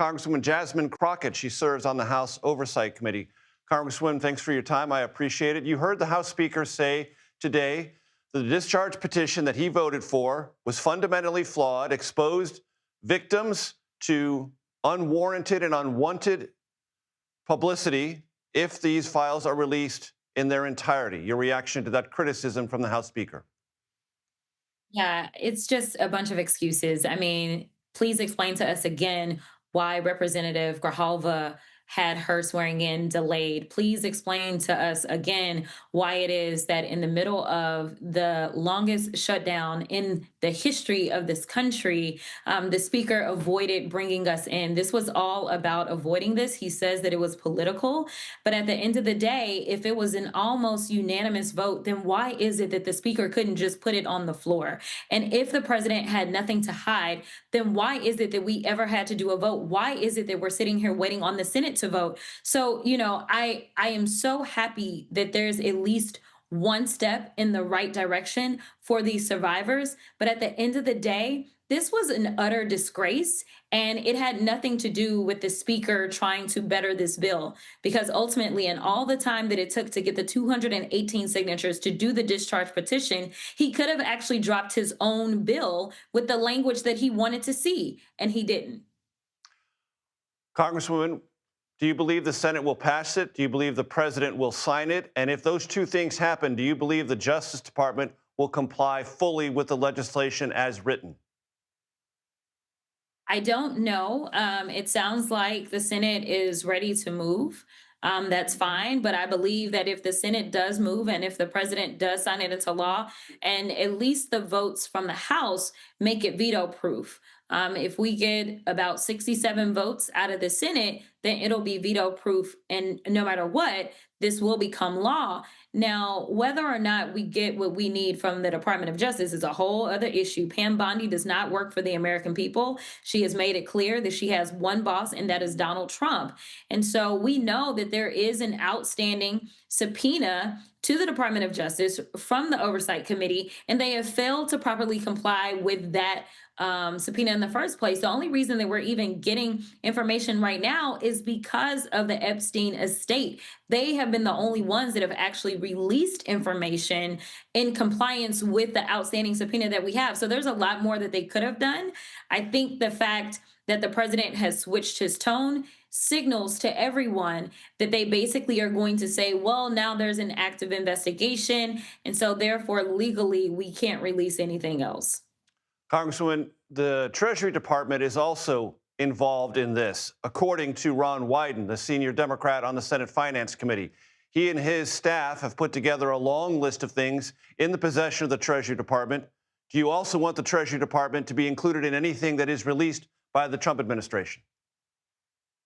Congresswoman Jasmine Crockett. She serves on the House Oversight Committee. Congresswoman, thanks for your time. I appreciate it. You heard the House Speaker say today that the discharge petition that he voted for was fundamentally flawed, exposed victims to unwarranted and unwanted publicity if these files are released in their entirety. Your reaction to that criticism from the House Speaker? Yeah, it's just a bunch of excuses. I mean, please explain to us again why Representative Grijalva had her swearing in delayed. Please explain to us again why it is that in the middle of the longest shutdown in the history of this country, the speaker avoided bringing us in. This was all about avoiding this. He says that it was political, but at the end of the day, if it was an almost unanimous vote, then why is it that the speaker couldn't just put it on the floor? And if the president had nothing to hide, then why is it that we ever had to do a vote? Why is it that we're sitting here waiting on the Senate to vote? So, I am so happy that there's at least one step in the right direction for these survivors. But at the end of the day, this was an utter disgrace, and it had nothing to do with the speaker trying to better this bill. Because ultimately, in all the time that it took to get the 218 signatures to do the discharge petition, he could have actually dropped his own bill with the language that he wanted to see, and he didn't. Congresswoman, do you believe the Senate will pass it? Do you believe the president will sign it? And if those two things happen, do you believe the Justice Department will comply fully with the legislation as written? I don't know. It sounds like the Senate is ready to move. That's fine. But I believe that if the Senate does move and if the president does sign it into law, and at least the votes from the House make it veto proof. If we get about 67 votes out of the Senate, then it'll be veto proof. And no matter what, this will become law. Now, whether or not we get what we need from the Department of Justice is a whole other issue. Pam Bondi does not work for the American people. She has made it clear that she has one boss, and that is Donald Trump. And so we know that there is an outstanding subpoena to the Department of Justice from the Oversight Committee, and they have failed to properly comply with that subpoena in the first place. The only reason that we're even getting information right now is because of the Epstein estate. They have been the only ones that have actually released information in compliance with the outstanding subpoena that we have. So there's a lot more that they could have done. I think the fact that the president has switched his tone signals to everyone that they basically are going to say, well, now there's an active investigation. And so therefore, legally, we can't release anything else. Congresswoman, the Treasury Department is also involved in this, according to Ron Wyden, the senior Democrat on the Senate Finance Committee. He and his staff have put together a long list of things in the possession of the Treasury Department. Do you also want the Treasury Department to be included in anything that is released by the Trump administration?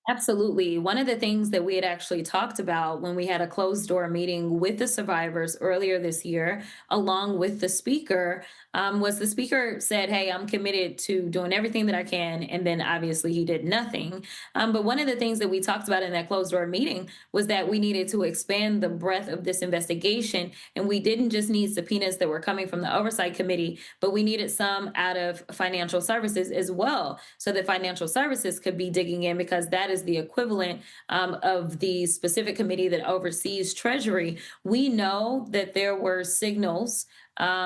Absolutely. One of the things that we had actually talked about when we had a closed door meeting with the survivors earlier this year, along with the speaker, was the speaker said, hey, I'm committed to doing everything that I can. And then obviously he did nothing. But one of the things that we talked about in that closed door meeting was that we needed to expand the breadth of this investigation. And we didn't just need subpoenas that were coming from the Oversight Committee, but we needed some out of financial services as well, so that financial services could be digging in, because that is the equivalent of the specific committee that oversees Treasury. We know that there were signals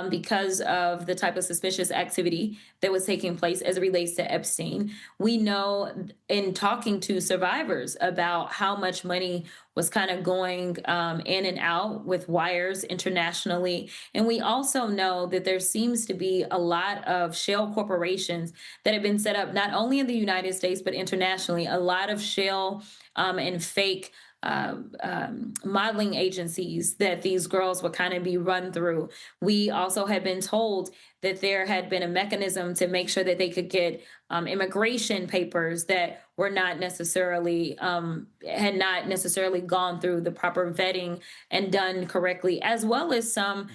because of the type of suspicious activity that was taking place as it relates to Epstein. We know in talking to survivors about how much money was kind of going in and out with wires internationally. And we also know that there seems to be a lot of shell corporations that have been set up not only in the United States, but internationally. A lot of shell and fake modeling agencies that these girls would kind of be run through. We also had been told that there had been a mechanism to make sure that they could get immigration papers that were not necessarily had not necessarily gone through the proper vetting and done correctly, as well as some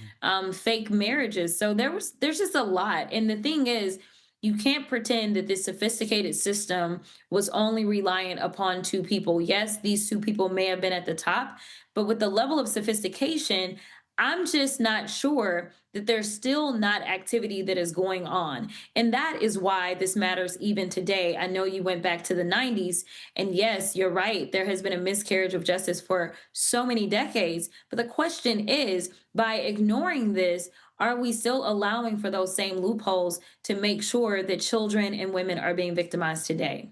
fake marriages. So there's just a lot. And the thing is, you can't pretend that this sophisticated system was only reliant upon two people. Yes, these two people may have been at the top, but with the level of sophistication, I'm just not sure that there's still not activity that is going on. And that is why this matters even today. I know you went back to the 90s, and yes, you're right. There has been a miscarriage of justice for so many decades. But the question is, by ignoring this, are we still allowing for those same loopholes to make sure that children and women are being victimized today?